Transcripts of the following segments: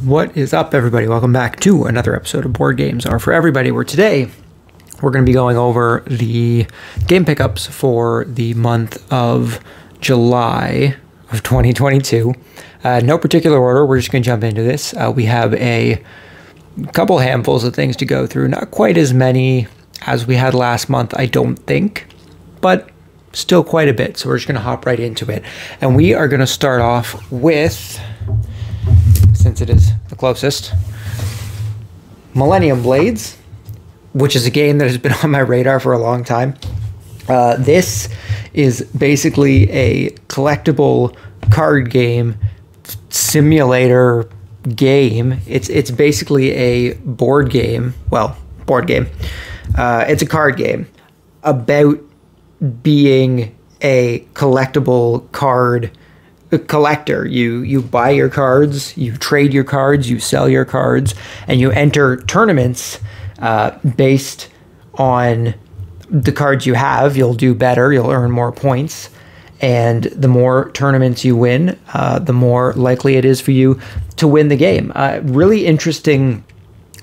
What is up, everybody? Welcome back to another episode of Board Games Are For Everybody, where today we're going to be going over the game pickups for the month of July of 2022. No particular order. We're just going to jump into this. We have a couple handfuls of things to go through. Not quite as many as we had last month, I don't think, but still quite a bit. So we're just going to hop right into it. And we are going to start off with, since it is the closest, Millennium Blades, which is a game that has been on my radar for a long time. This is basically a collectible card game simulator game. It's basically a board game. Well, board game. It's a card game about being a collectible card collector. You buy your cards, you trade your cards, you sell your cards, and you enter tournaments based on the cards you have. You'll do better, you'll earn more points, and the more tournaments you win, the more likely it is for you to win the game. Really interesting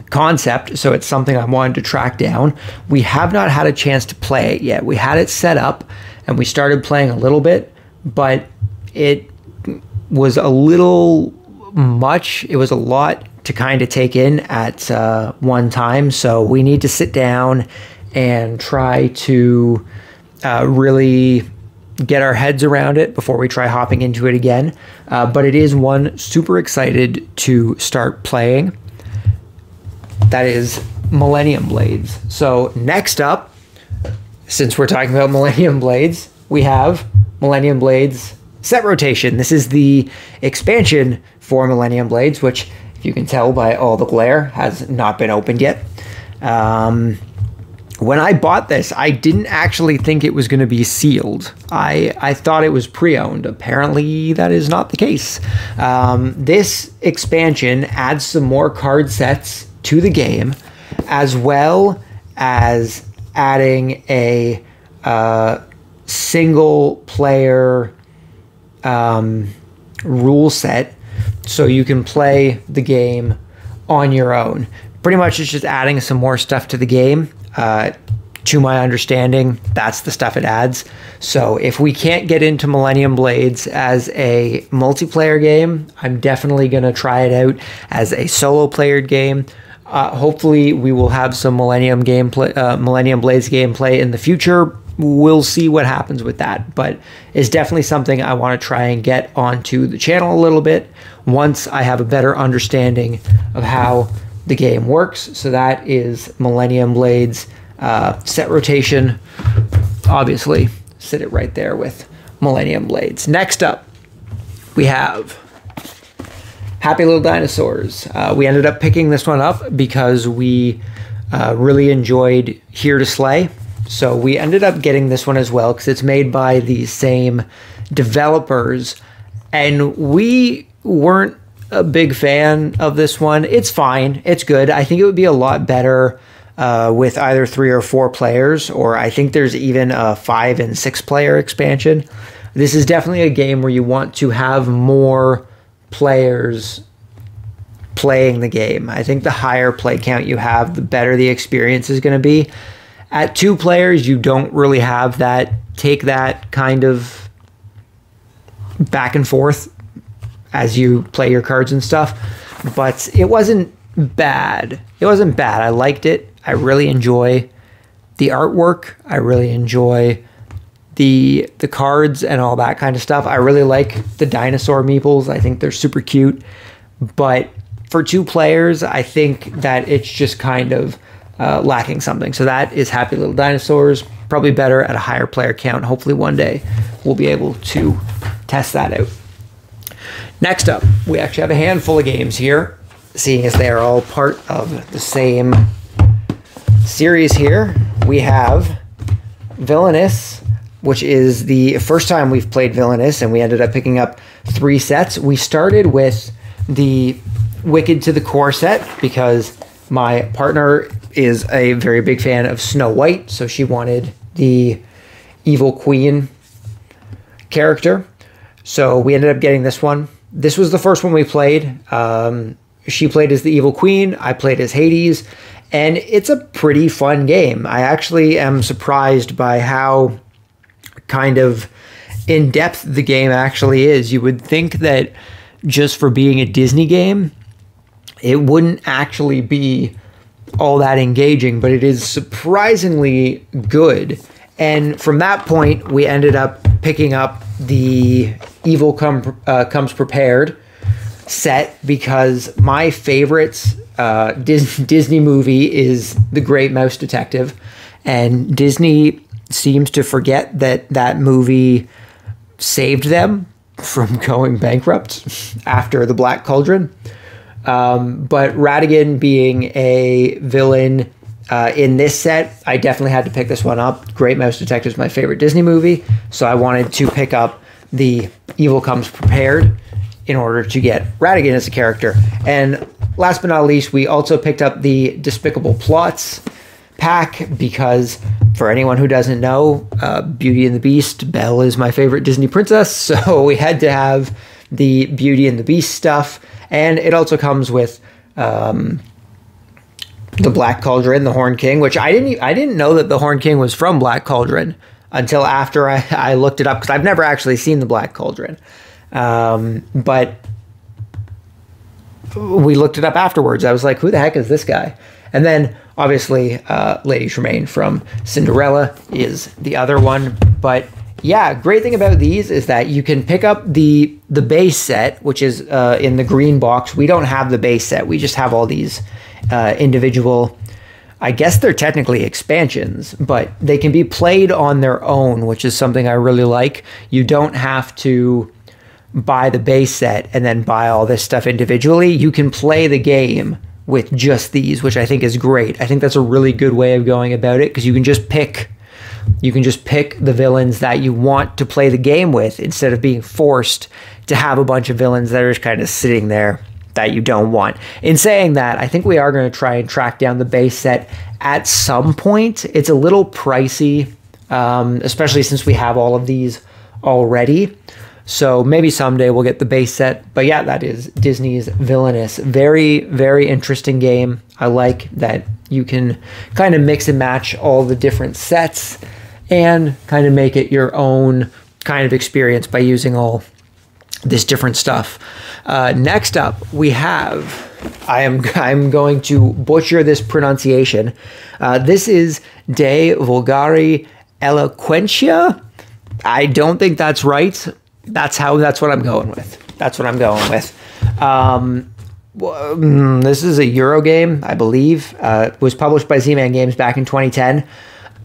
concept, so it's something I wanted to track down. We have not had a chance to play it yet. We had it set up and we started playing a little bit, but it was a little much. It was a lot to kind of take in at one time. So we need to sit down and try to really get our heads around it before we try hopping into it again. But it is one super excited to start playing. That is Millennium Blades. So next up, since we're talking about Millennium Blades, we have Millennium Blades Set Rotation. This is the expansion for Millennium Blades, which, if you can tell by all the glare, has not been opened yet. When I bought this, I didn't actually think it was going to be sealed. I thought it was pre-owned. Apparently, that is not the case. This expansion adds some more card sets to the game, as well as adding a single-player rule set, so you can play the game on your own. Pretty much it's just adding some more stuff to the game. To my understanding, that's the stuff it adds. So if we can't get into Millennium Blades as a multiplayer game, I'm definitely going to try it out as a solo playered game. Hopefully we will have some Millennium Blades gameplay in the future. We'll see what happens with that, but it's definitely something I want to try and get onto the channel a little bit once I have a better understanding of how the game works. So that is Millennium Blades Set Rotation. Obviously, sit it right there with Millennium Blades. Next up, we have Happy Little Dinosaurs. We ended up picking this one up because we really enjoyed Here to Slay. So we ended up getting this one as well because it's made by the same developers, and we weren't a big fan of this one. It's fine. It's good. I think it would be a lot better with either 3 or 4 players, or I think there's even a 5 and 6 player expansion. This is definitely a game where you want to have more players playing the game. I think the higher play count you have, the better the experience is going to be. At 2 players, you don't really have that, take that kind of back and forth as you play your cards and stuff. But it wasn't bad. It wasn't bad. I liked it. I really enjoy the artwork. I really enjoy the cards and all that kind of stuff. I really like the dinosaur meeples. I think they're super cute. But for 2 players, I think that it's just kind of lacking something. So that is Happy Little Dinosaurs. Probably better at a higher player count. Hopefully one day we'll be able to test that out. Next up, we actually have a handful of games here, seeing as they are all part of the same series here. We have Villainous, which is the first time we've played Villainous, and we ended up picking up 3 sets. We started with the Wicked to the Core set because my partner is a very big fan of Snow White, so she wanted the Evil Queen character. So we ended up getting this one. This was the first one we played. She played as the evil queen. I played as Hades. And it's a pretty fun game. I actually am surprised by how kind of in-depth the game actually is. You would think that just for being a Disney game, it wouldn't actually be all that engaging, but it is surprisingly good. And from that point, we ended up picking up the Evil Comes Prepared set because my favorite Disney movie is The Great Mouse Detective, and Disney seems to forget that that movie saved them from going bankrupt after The Black Cauldron. But Ratigan being a villain in this set, I definitely had to pick this one up. Great Mouse Detective is my favorite Disney movie, so I wanted to pick up the Evil Comes Prepared in order to get Ratigan as a character. And last but not least, we also picked up the Despicable Plots pack because, for anyone who doesn't know, Beauty and the Beast, Belle is my favorite Disney princess, so we had to have the Beauty and the Beast stuff. And it also comes with the Black Cauldron, the Horn King, which I didn't know that the Horn King was from Black Cauldron until after I looked it up, because I've never actually seen the Black Cauldron. But we looked it up afterwards. I was like, who the heck is this guy? And then obviously Lady Tremaine from Cinderella is the other one. But yeah, great thing about these is that you can pick up the base set, which is in the green box. We don't have the base set. We just have all these individual, I guess they're technically expansions, but they can be played on their own, which is something I really like. You don't have to buy the base set and then buy all this stuff individually. You can play the game with just these, which I think is great. I think that's a really good way of going about it, because you can just pick the villains that you want to play the game with instead of being forced to have a bunch of villains that are just kind of sitting there that you don't want. In saying that, I think we are going to try and track down the base set at some point. It's a little pricey, especially since we have all of these already. So maybe someday we'll get the base set. But yeah, that is Disney's Villainous. Very, very interesting game. I like that you can kind of mix and match all the different sets and kind of make it your own kind of experience by using all this different stuff. Next up, we have, I'm going to butcher this pronunciation. This is De Vulgari Eloquentia. I don't think that's right. That's what I'm going with. That's what I'm going with. This is a Euro game, I believe. It was published by Z-Man Games back in 2010.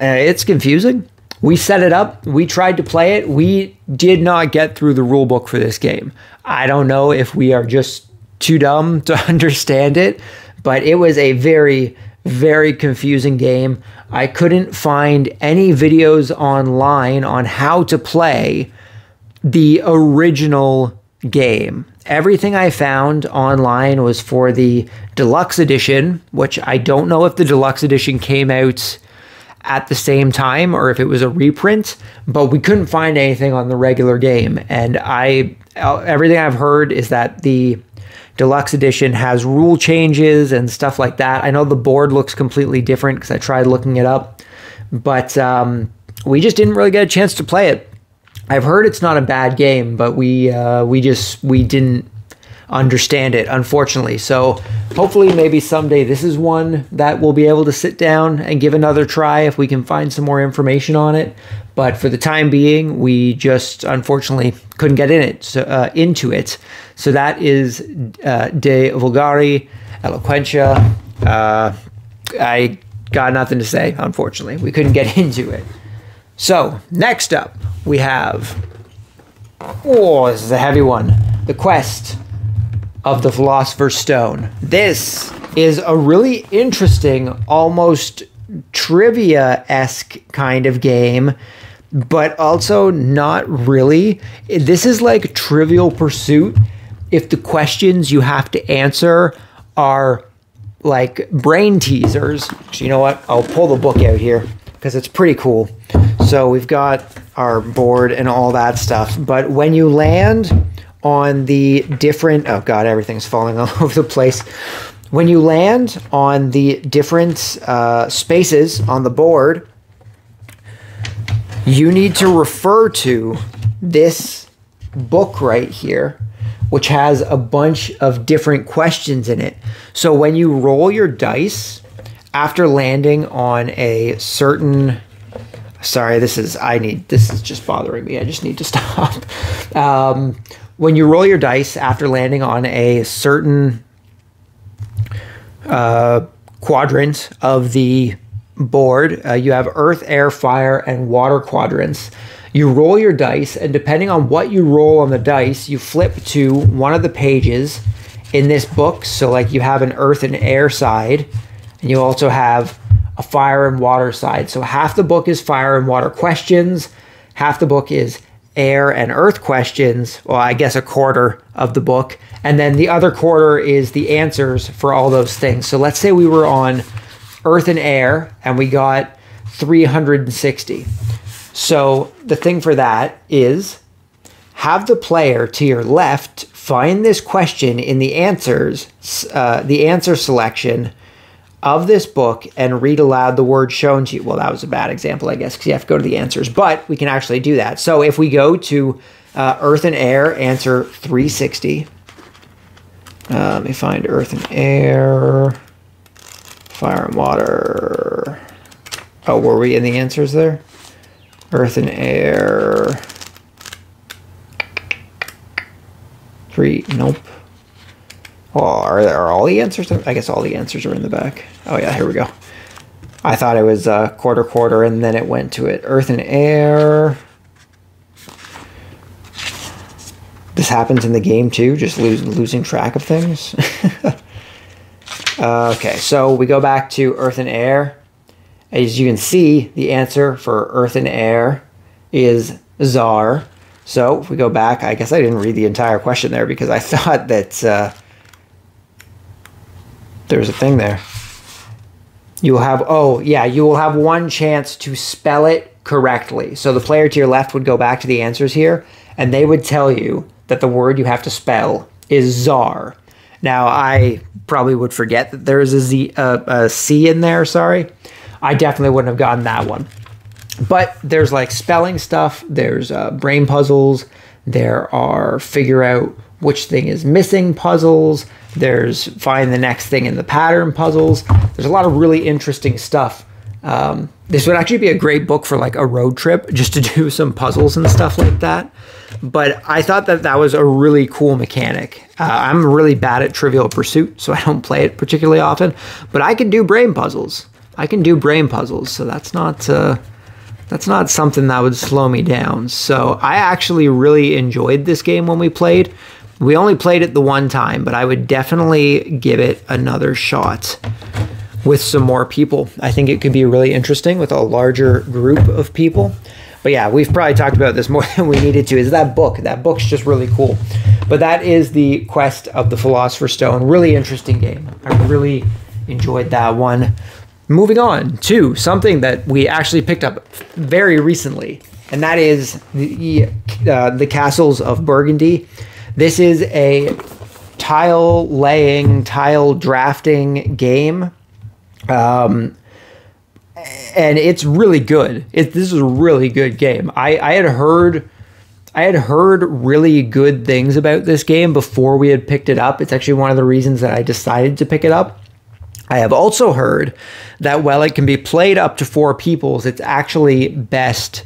It's confusing. We set it up. We tried to play it. We did not get through the rule book for this game. I don't know if we are just too dumb to understand it, but it was a very, very confusing game. I couldn't find any videos online on how to play the original game. Everything I found online was for the deluxe edition, which I don't know if the deluxe edition came out at the same time or if it was a reprint, but we couldn't find anything on the regular game. And everything I've heard is that the deluxe edition has rule changes and stuff like that. I know the board looks completely different because I tried looking it up, but we just didn't really get a chance to play it. I've heard it's not a bad game, but we didn't understand it, unfortunately. So hopefully maybe someday this is one that we'll be able to sit down and give another try if we can find some more information on it. But for the time being, we just unfortunately couldn't get into it. So that is De Vulgari Eloquentia. I got nothing to say, unfortunately. We couldn't get into it. So next up, we have, this is a heavy one, The Quest of the Philosopher's Stone. This is a really interesting, almost trivia-esque kind of game, but also not really. This is like Trivial Pursuit if the questions you have to answer are like brain teasers. So you know what? I'll pull the book out here because it's pretty cool. So we've got our board and all that stuff. But when you land on the different, oh God, everything's falling all over the place. When you land on the different spaces on the board, you need to refer to this book right here, which has a bunch of different questions in it. So when you roll your dice after landing on a certain, sorry, this is just bothering me. I just need to stop. When you roll your dice after landing on a certain quadrant of the board, you have earth, air, fire, and water quadrants. You roll your dice, and depending on what you roll on the dice, you flip to one of the pages in this book. So like you have an earth and air side, and you also have a fire and water side. So half the book is fire and water questions, half the book is air and earth questions, well, I guess a quarter of the book, and then the other quarter is the answers for all those things. So let's say we were on earth and air, and we got 360. So the thing for that is have the player to your left find this question in the answers, the answer selection of this book, and read aloud the word shown to you. Well, that was a bad example, I guess, because you have to go to the answers, but we can actually do that. So if we go to earth and air, answer 360. Let me find earth and air, fire and water. Oh, were we in the answers there? Earth and air. Nope. Oh, are all the answers? I guess all the answers are in the back. Oh yeah, here we go. I thought it was quarter, and then it went to it. Earth and air. This happens in the game too, just losing track of things. Okay, so we go back to earth and air. As you can see, the answer for earth and air is czar. So if we go back, I guess I didn't read the entire question there because I thought that there was a thing there. You will have, oh yeah, you will have one chance to spell it correctly. So the player to your left would go back to the answers here, and they would tell you that the word you have to spell is czar. Now, I probably would forget that there is a C in there, sorry. I definitely wouldn't have gotten that one. But there's like spelling stuff, there's brain puzzles, there are figure out which thing is missing puzzles, there's find the next thing in the pattern puzzles. There's a lot of really interesting stuff. This would actually be a great book for like a road trip, just to do some puzzles and stuff like that. But I thought that that was a really cool mechanic. I'm really bad at Trivial Pursuit, so I don't play it particularly often, but I can do brain puzzles. So that's not something that would slow me down. So I actually really enjoyed this game when we played. We only played it the one time, but I would definitely give it another shot with some more people. I think it could be really interesting with a larger group of people. But yeah, we've probably talked about this more than we needed to. Is that book? That book's just really cool. But that is the Quest of the Philosopher's Stone. Really interesting game. I really enjoyed that one. Moving on to something that we actually picked up very recently, and that is the Castles of Burgundy. This is a tile laying, tile drafting game. And it's really good. This is a really good game. I had heard really good things about this game before we had picked it up. It's actually one of the reasons that I decided to pick it up. I have also heard that while it can be played up to 4 people, it's actually best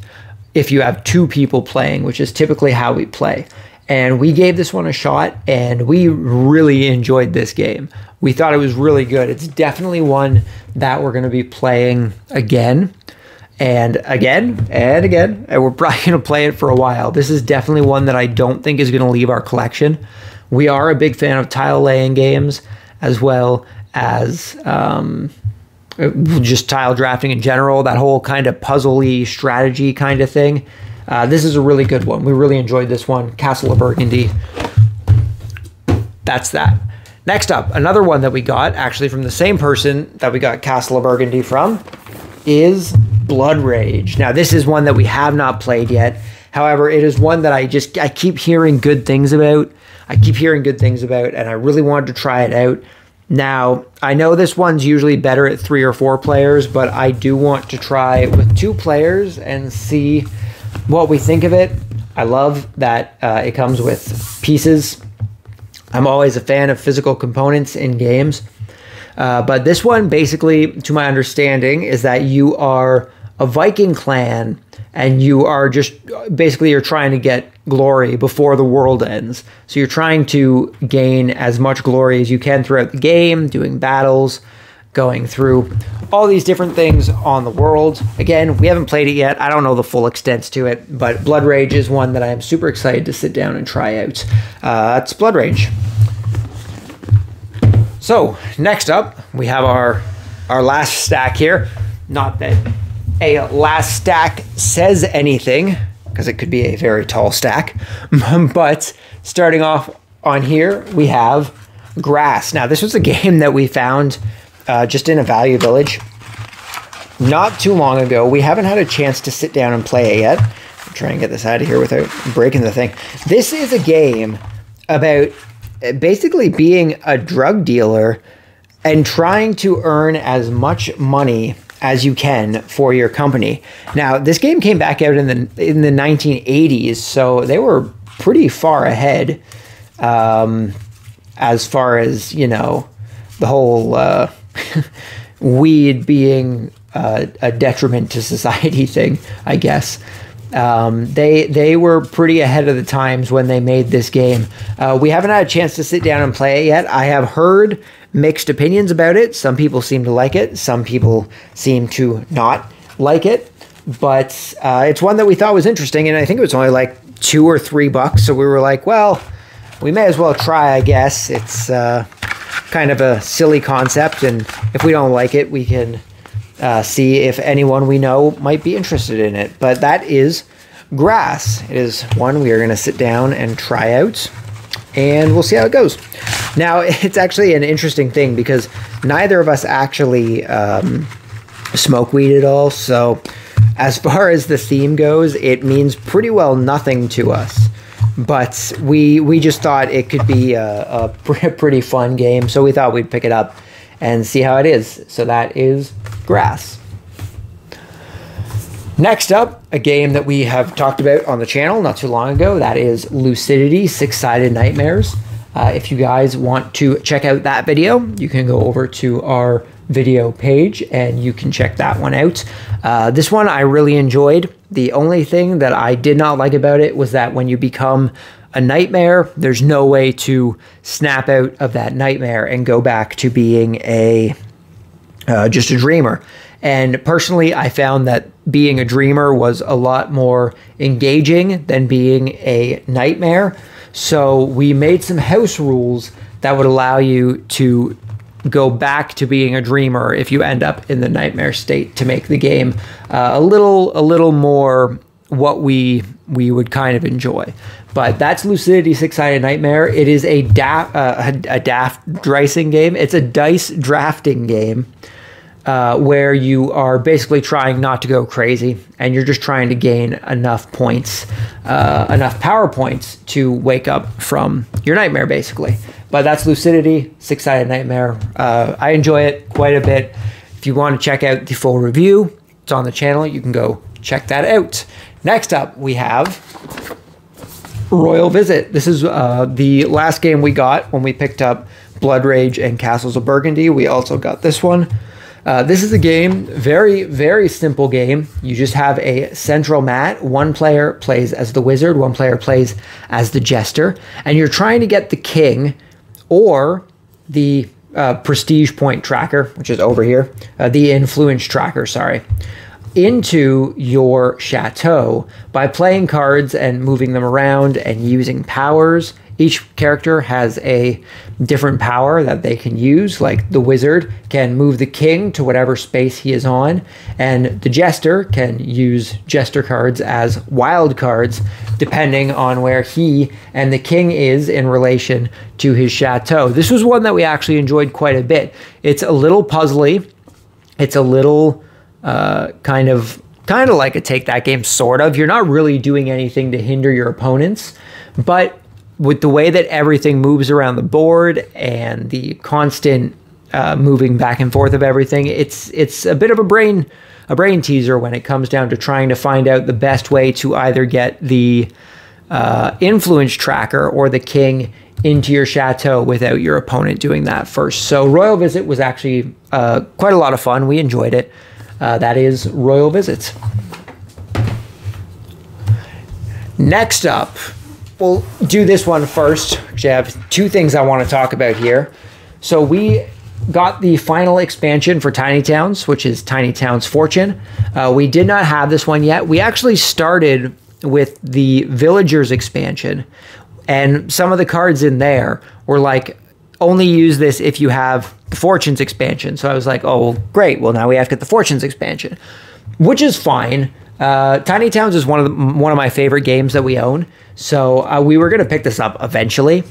if you have 2 people playing, which is typically how we play. And we gave this one a shot, and we really enjoyed this game. We thought it was really good. It's definitely one that we're going to be playing again and again and again, and we're probably going to play it for a while. This is definitely one that I don't think is going to leave our collection. We are a big fan of tile laying games, as well as just tile drafting in general, that whole kind of puzzly strategy kind of thing. This is a really good one. We really enjoyed this one, Castle of Burgundy. That's that. Next up, another one that we got, actually from the same person that we got Castle of Burgundy from, is Blood Rage. Now, this is one that we have not played yet. However, it is one that I keep hearing good things about. And I really wanted to try it out. Now, I know this one's usually better at 3 or 4 players, but I do want to try with 2 players and see what we think of it. I love that it comes with pieces. I'm always a fan of physical components in games. But this one, basically, to my understanding, is that you are a Viking clan and you are just basically you're trying to get glory before the world ends. So you're trying to gain as much glory as you can throughout the game, doing battles, going through all these different things on the world. Again, we haven't played it yet. I don't know the full extent to it, but Blood Rage is one that I am super excited to sit down and try out. That's Blood Rage. So next up, we have our last stack here. Not that a last stack says anything, because it could be a very tall stack. But starting off on here, we have Grass. Now, this was a game that we found just in a value village not too long ago. We haven't had a chance to sit down and play it yet. I'll try and get this out of here without breaking the thing. This is a game about basically being a drug dealer and trying to earn as much money as you can for your company. Now, this game came back out in the 1980s, so they were pretty far ahead as far as, you know, the whole weed being a detriment to society thing, I guess. They were pretty ahead of the times when they made this game. We haven't had a chance to sit down and play it yet. I have heard mixed opinions about it. Some people seem to like it. Some people seem to not like it. But it's one that we thought was interesting, and I think it was only like $2 or $3. So we were like, well, we may as well try, I guess. It's kind of a silly concept, and if we don't like it, we can see if anyone we know might be interested in it. But that is Grass. It is one we are going to sit down and try out, and we'll see how it goes. Now, it's actually an interesting thing because neither of us actually smoke weed at all, so as far as the theme goes, it means pretty well nothing to us. But we just thought it could be a pretty fun game, so we thought we'd pick it up and see how it is. So that is Grass. Next up, a game that we have talked about on the channel not too long ago. That is Lucidity, Six-Sided Nightmares. If you guys want to check out that video, you can go over to our video page and you can check that one out. This one I really enjoyed. The only thing that I did not like about it was that when you become a nightmare, there's no way to snap out of that nightmare and go back to being just a dreamer. And personally, I found that being a dreamer was a lot more engaging than being a nightmare. So we made some house rules that would allow you to go back to being a dreamer if you end up in the nightmare state, to make the game a little more what we would kind of enjoy. But that's Lucidity, Six-Sided Nightmare. It is a daft dricing game. It's a dice drafting game where you are basically trying not to go crazy, and you're just trying to gain enough points, enough power points to wake up from your nightmare, basically. But that's Lucidity, Six-Sided Nightmare. I enjoy it quite a bit. If you want to check out the full review, it's on the channel. You can go check that out. Next up, we have Royal Visit. This is the last game we got when we picked up Blood Rage and Castles of Burgundy. We also got this one. This is a game, very, very simple game. You just have a central mat. One player plays as the wizard, one player plays as the jester, and you're trying to get the king or the prestige point tracker, which is over here, the influence tracker, sorry, into your chateau by playing cards and moving them around and using powers. Each character has a different power that they can use, like the wizard can move the king to whatever space he is on, and the jester can use jester cards as wild cards depending on where he and the king is in relation to his chateau. This was one that we actually enjoyed quite a bit. It's a little puzzly. It's a little kind of kind of like a take that game, sort of. You're not really doing anything to hinder your opponents, but with the way that everything moves around the board and the constant moving back and forth of everything, it's a bit of a brain teaser when it comes down to trying to find out the best way to either get the influence tracker or the king into your chateau without your opponent doing that first. So Royal Visit was actually quite a lot of fun. We enjoyed it. That is Royal Visit. Next up, we'll do this one first. Actually, I have two things I want to talk about here. So we got the final expansion for Tiny Towns, which is Tiny Towns Fortune. We did not have this one yet. We actually started with the Villagers expansion, and some of the cards in there were like, only use this if you have the Fortunes expansion. So I was like, oh, well, great. Well, now we have to get the Fortunes expansion, which is fine. Tiny Towns is one of my favorite games that we own. So we were going to pick this up eventually.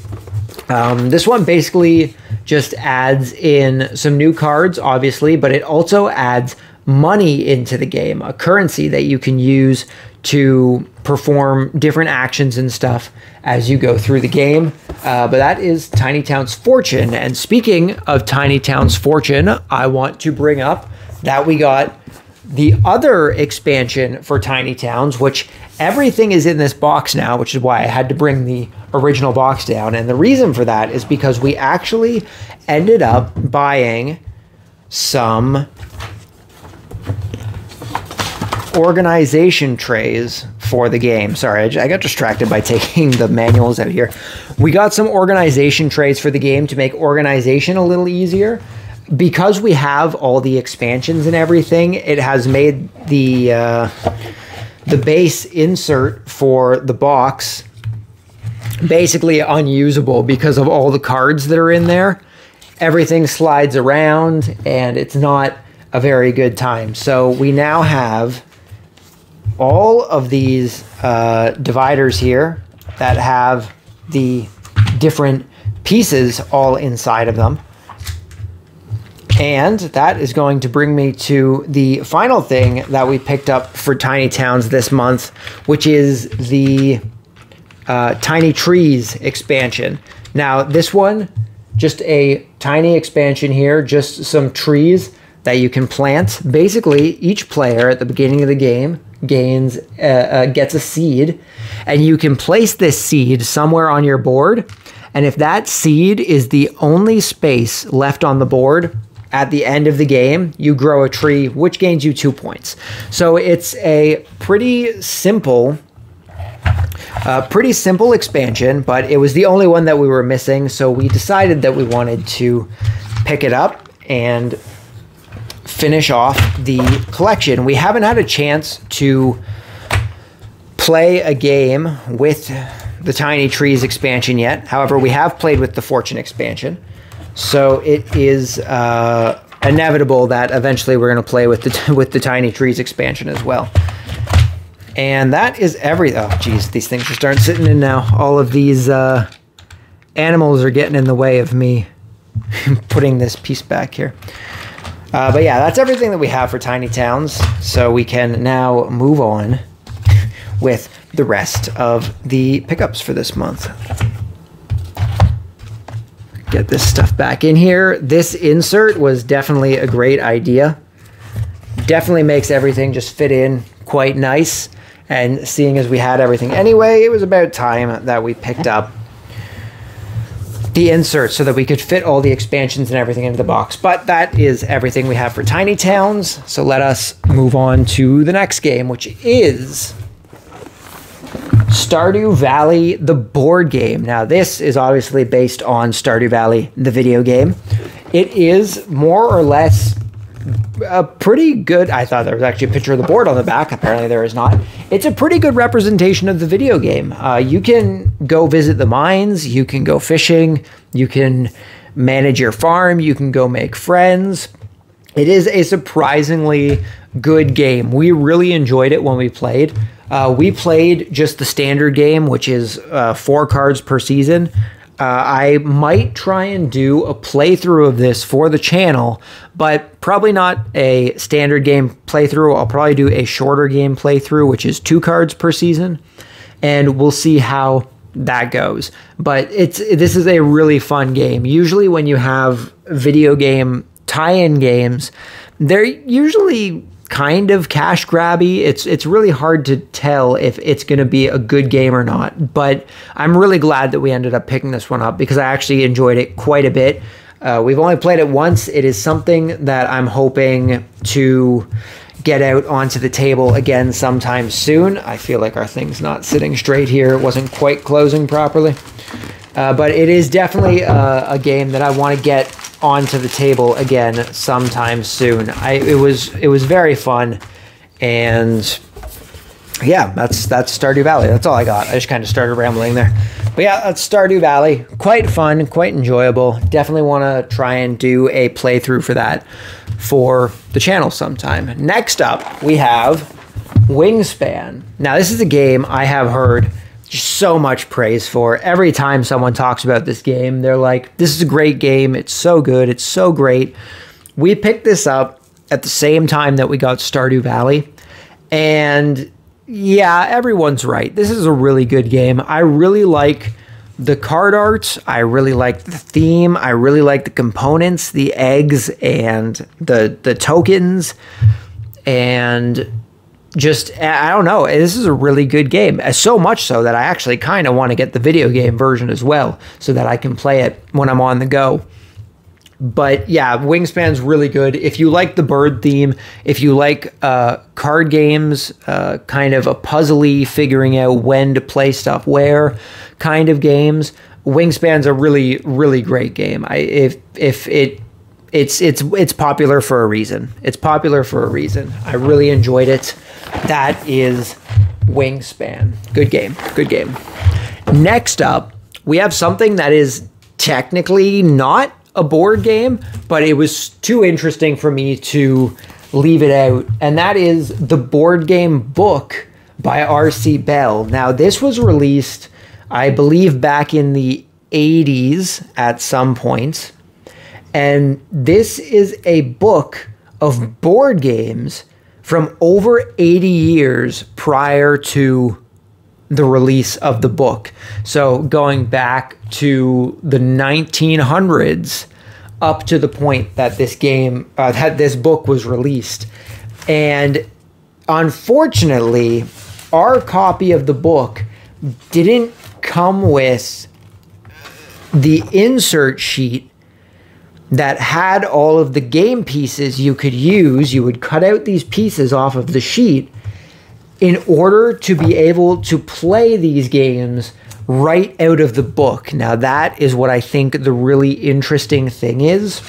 This one basically just adds in some new cards, obviously, but it also adds money into the game, a currency that you can use to perform different actions and stuff as you go through the game. But that is Tiny Towns Fortune. And speaking of Tiny Towns Fortune, I want to bring up that we got the other expansion for Tiny Towns, which everything is in this box now, which is why I had to bring the original box down. And the reason for that is because we actually ended up buying some organization trays for the game. Sorry, I got distracted by taking the manuals out here. We got some organization trays for the game to make organization a little easier. Because we have all the expansions and everything, it has made the base insert for the box basically unusable because of all the cards that are in there. Everything slides around and it's not a very good time. So we now have all of these dividers here that have the different pieces all inside of them. And that is going to bring me to the final thing that we picked up for Tiny Towns this month, which is the Tiny Trees expansion. Now, this one, just a tiny expansion here, just some trees that you can plant. Basically, each player at the beginning of the game gets a seed, and you can place this seed somewhere on your board. And if that seed is the only space left on the board, at the end of the game, you grow a tree, which gains you 2 points. So it's a pretty simple expansion, but it was the only one that we were missing. So we decided that we wanted to pick it up and finish off the collection. We haven't had a chance to play a game with the Tiny Trees expansion yet. However, we have played with the Fortune expansion. So it is inevitable that eventually we're going to play with the Tiny Trees expansion as well. And that is oh geez, these things are starting sitting in now. All of these animals are getting in the way of me putting this piece back here. But yeah, that's everything that we have for Tiny Towns. So we can now move on with the rest of the pickups for this month. Get this stuff back in here. This insert was definitely a great idea. Definitely makes everything just fit in quite nice. And seeing as we had everything anyway, it was about time that we picked up the insert so that we could fit all the expansions and everything into the box. But that is everything we have for Tiny Towns. So let us move on to the next game, which is Stardew Valley, the board game. Now, this is obviously based on Stardew Valley, the video game. It is more or less a pretty good... I thought there was actually a picture of the board on the back. Apparently there is not. It's a pretty good representation of the video game. You can go visit the mines. You can go fishing. You can manage your farm. You can go make friends. It is a surprisingly good game. We really enjoyed it when we played. We played just the standard game, which is 4 cards per season. I might try and do a playthrough of this for the channel, but probably not a standard game playthrough. I'll probably do a shorter game playthrough, which is 2 cards per season, and we'll see how that goes. But this is a really fun game. Usually when you have video game tie-in games, they're usually kind of cash grabby. It's really hard to tell if it's going to be a good game or not, but I'm really glad that we ended up picking this one up because I actually enjoyed it quite a bit. We've only played it once. It is something that I'm hoping to get out onto the table again sometime soon. I feel like our thing's not sitting straight here. It wasn't quite closing properly. But it is definitely a game that I want to get onto the table again sometime soon. It was very fun, and yeah, that's Stardew Valley. That's all I got. I just kind of started rambling there. But yeah, that's Stardew Valley. Quite fun, quite enjoyable. Definitely want to try and do a playthrough for that for the channel sometime. Next up, we have Wingspan. Now, this is a game I have heard just so much praise for. Every time someone talks about this game, they're like, this is a great game. It's so good. It's so great. We picked this up at the same time that we got Stardew Valley. And yeah, everyone's right. This is a really good game. I really like the card art. I really like the theme. I really like the components, the eggs and the tokens. And just, I don't know, this is a really good game. So much so that I actually kind of want to get the video game version as well so that I can play it when I'm on the go. But yeah, Wingspan's really good. If you like the bird theme, if you like card games, kind of a puzzly figuring out when to play stuff where kind of games, Wingspan's a really, really great game. It's popular for a reason. It's popular for a reason. I really enjoyed it. That is Wingspan. Good game. Good game. Next up, we have something that is technically not a board game, but it was too interesting for me to leave it out, and that is the board game book by R.C. Bell. Now, this was released, I believe, back in the 80s at some point, and this is a book of board games from over 80 years prior to the release of the book. So going back to the 1900s up to the point that this game, that this book was released. And unfortunately, our copy of the book didn't come with the insert sheet that had all of the game pieces you could use. You would cut out these pieces off of the sheet in order to be able to play these games right out of the book. Now, that is what I think the really interesting thing is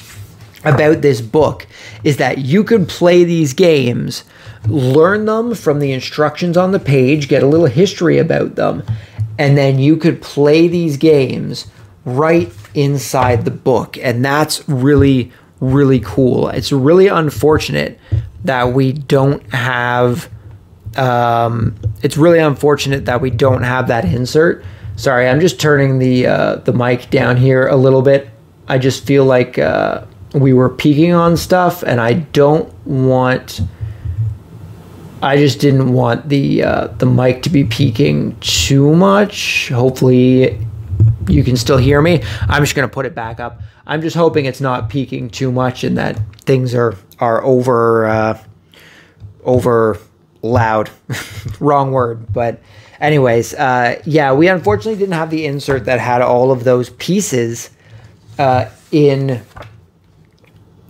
about this book, is that you could play these games, learn them from the instructions on the page, get a little history about them, and then you could play these games right inside the book. And that's really, really cool. It's really unfortunate that we don't have it's really unfortunate that we don't have that insert. Sorry, I'm just turning the mic down here a little bit. I just feel like we were peeking on stuff, and I just didn't want the mic to be peaking too much. Hopefully you can still hear me. I'm just gonna put it back up. I'm just hoping it's not peaking too much and that things are over loud. Wrong word. But anyways, yeah, we unfortunately didn't have the insert that had all of those pieces in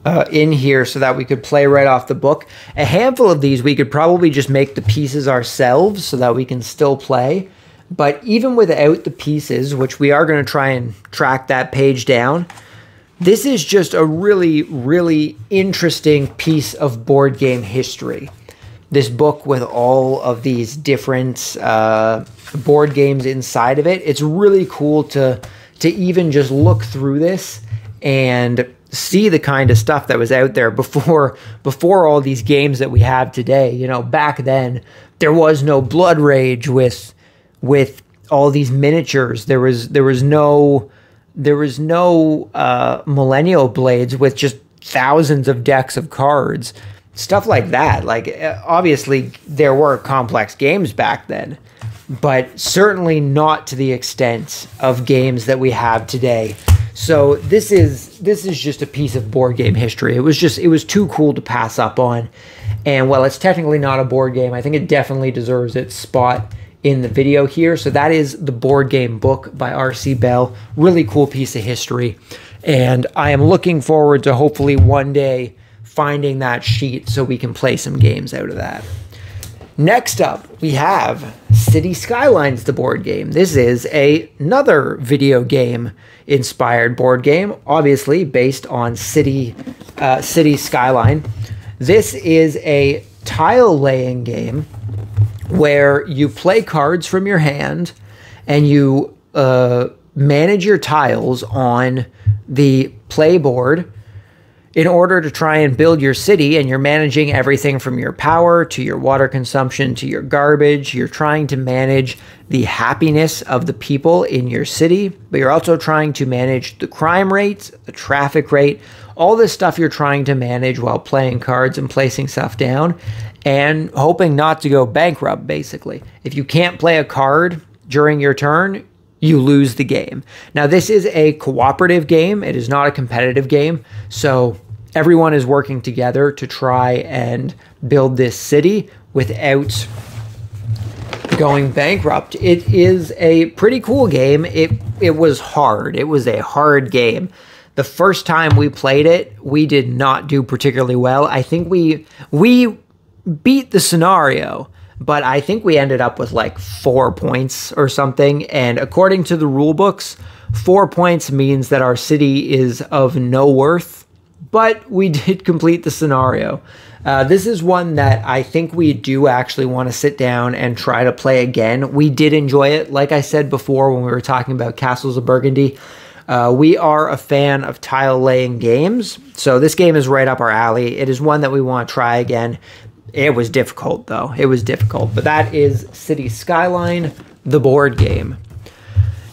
here so that we could play right off the book. A handful of these we could probably just make the pieces ourselves so that we can still play. But even without the pieces, which we are going to try and track that page down, this is just a really, really interesting piece of board game history. This book with all of these different board games inside of it. It's really cool to even just look through this and see the kind of stuff that was out there before all these games that we have today. You know, back then there was no Blood Rage with all these miniatures. There was no Millennium Blades with just thousands of decks of cards, stuff like that. Like, obviously there were complex games back then, but certainly not to the extent of games that we have today. So this is just a piece of board game history. It was too cool to pass up on. And while it's technically not a board game, I think it definitely deserves its spot in the video here. So that is The Board Game Book by R.C. Bell. Really cool piece of history. And I am looking forward to hopefully one day finding that sheet so we can play some games out of that. Next up, we have City Skylines, the board game. This is another video game inspired board game, obviously based on City Skyline. This is a tile laying game where you play cards from your hand and you manage your tiles on the playboard in order to try and build your city, and you're managing everything from your power to your water consumption to your garbage. You're trying to manage the happiness of the people in your city, but you're also trying to manage the crime rates, the traffic rate, all this stuff you're trying to manage while playing cards and placing stuff down and hoping not to go bankrupt, basically. If you can't play a card during your turn, you lose the game. Now, this is a cooperative game. It is not a competitive game. So everyone is working together to try and build this city without going bankrupt. It is a pretty cool game. It was hard. It was a hard game. The first time we played it, we did not do particularly well. I think we beat the scenario, but I think we ended up with like 4 points or something. And according to the rule books, 4 points means that our city is of no worth, but we did complete the scenario. This is one that I think we do actually want to sit down and try to play again. We did enjoy it. Like I said before when we were talking about Castles of Burgundy, we are a fan of tile laying games. So this game is right up our alley. It is one that we want to try again. It was difficult, though. It was difficult. But that is City Skyline, the board game.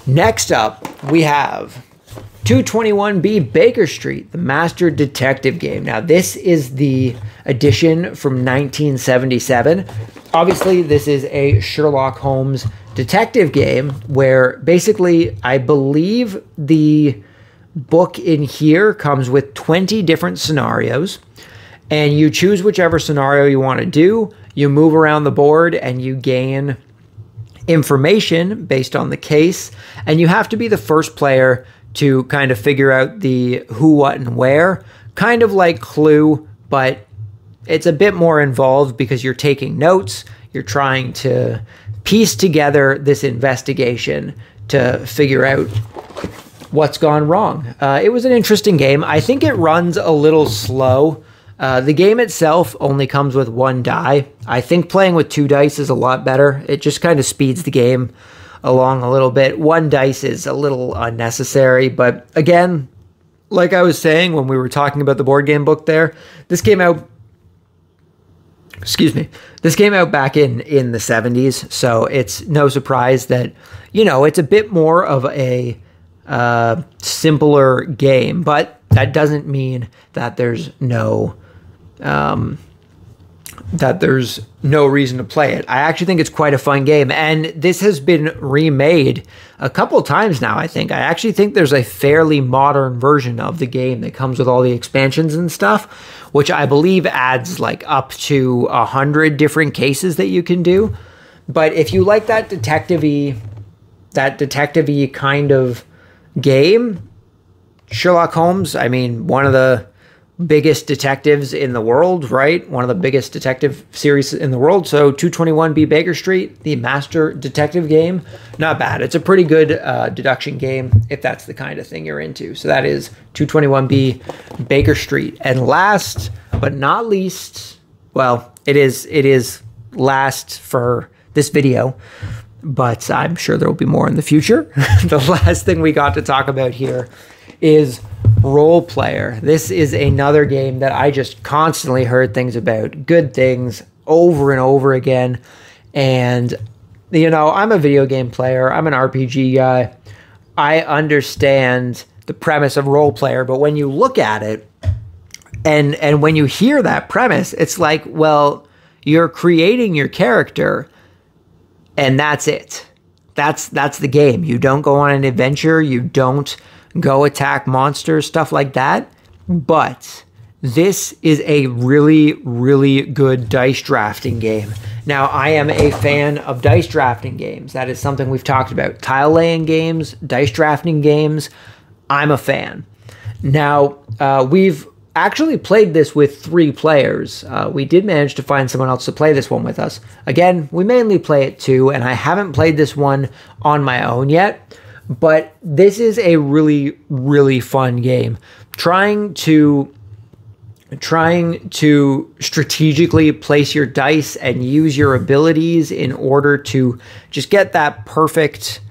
Next up, we have 221B Baker Street, the Master Detective game. Now, this is the edition from 1977. Obviously, this is a Sherlock Holmes detective game where basically, I believe the book in here comes with 20 different scenarios. And you choose whichever scenario you want to do. You move around the board and you gain information based on the case. And you have to be the first player to kind of figure out the who, what, and where. Kind of like Clue, but it's a bit more involved because you're taking notes. You're trying to piece together this investigation to figure out what's gone wrong. It was an interesting game. I think it runs a little slow. The game itself only comes with 1 die. I think playing with 2 dice is a lot better. It just kind of speeds the game along a little bit. 1 dice is a little unnecessary, but again, like I was saying when we were talking about the board game book there, this came out, this came out back in the 70s, so it's no surprise that, you know, it's a bit more of a simpler game, but that doesn't mean that there's no reason to play it. I actually think it's quite a fun game, and this has been remade a couple times now, I think. I actually think there's a fairly modern version of the game that comes with all the expansions and stuff, which I believe adds like up to 100 different cases that you can do. But if you like that detective-y kind of game, Sherlock Holmes, I mean, one of the biggest detectives in the world, right? One of the biggest detective series in the world. So 221B Baker Street, the Master Detective game, not bad. It's a pretty good deduction game if that's the kind of thing you're into. So that is 221B Baker Street. And last but not least, well, it is last for this video, but I'm sure there will be more in the future. The last thing we got to talk about here is Role Player. This is another game that I just constantly heard things about, good things over and over again. And, you know, I'm a video game player. I'm an RPG guy. I understand the premise of role player, but when you look at it and when you hear that premise, it's like, well, you're creating your character and that's it. That's the game. You don't go on an adventure. You don't go attack monsters, stuff like that. But this is a really, really good dice drafting game. Now, I am a fan of dice drafting games. That is something we've talked about. Tile laying games, dice drafting games, I'm a fan. Now, we've actually played this with 3 players. We did manage to find someone else to play this one with us. Again, we mainly play it 2, and I haven't played this one on my own yet, but this is a really, really fun game. Trying to strategically place your dice and use your abilities in order to just get that perfect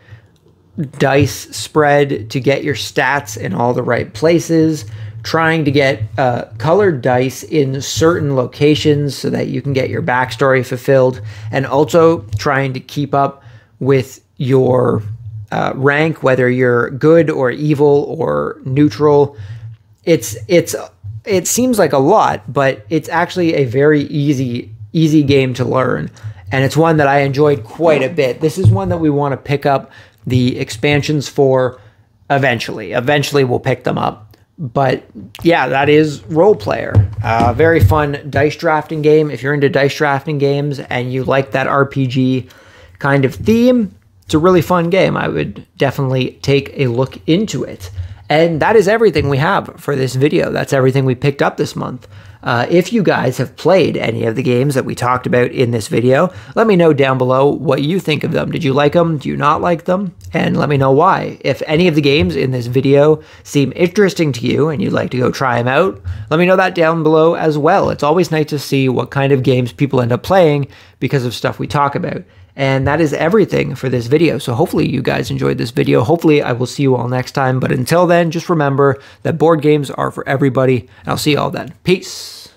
dice spread to get your stats in all the right places, trying to get colored dice in certain locations so that you can get your backstory fulfilled, and also trying to keep up with your rank, whether you're good or evil or neutral. It seems like a lot, but it's actually a very easy game to learn, and it's one that I enjoyed quite a bit. This is one that we want to pick up the expansions for eventually. Eventually we'll pick them up. But yeah, that is Role Player. Very fun dice drafting game. If you're into dice drafting games and you like that RPG kind of theme, it's a really fun game. I would definitely take a look into it. And that is everything we have for this video. That's everything we picked up this month. If you guys have played any of the games that we talked about in this video, let me know down below what you think of them. Did you like them? Do you not like them? And let me know why. If any of the games in this video seem interesting to you and you'd like to go try them out, let me know that down below as well. It's always nice to see what kind of games people end up playing because of stuff we talk about. And that is everything for this video. So hopefully you guys enjoyed this video. Hopefully I will see you all next time. But until then, just remember that board games are for everybody. And I'll see you all then. Peace.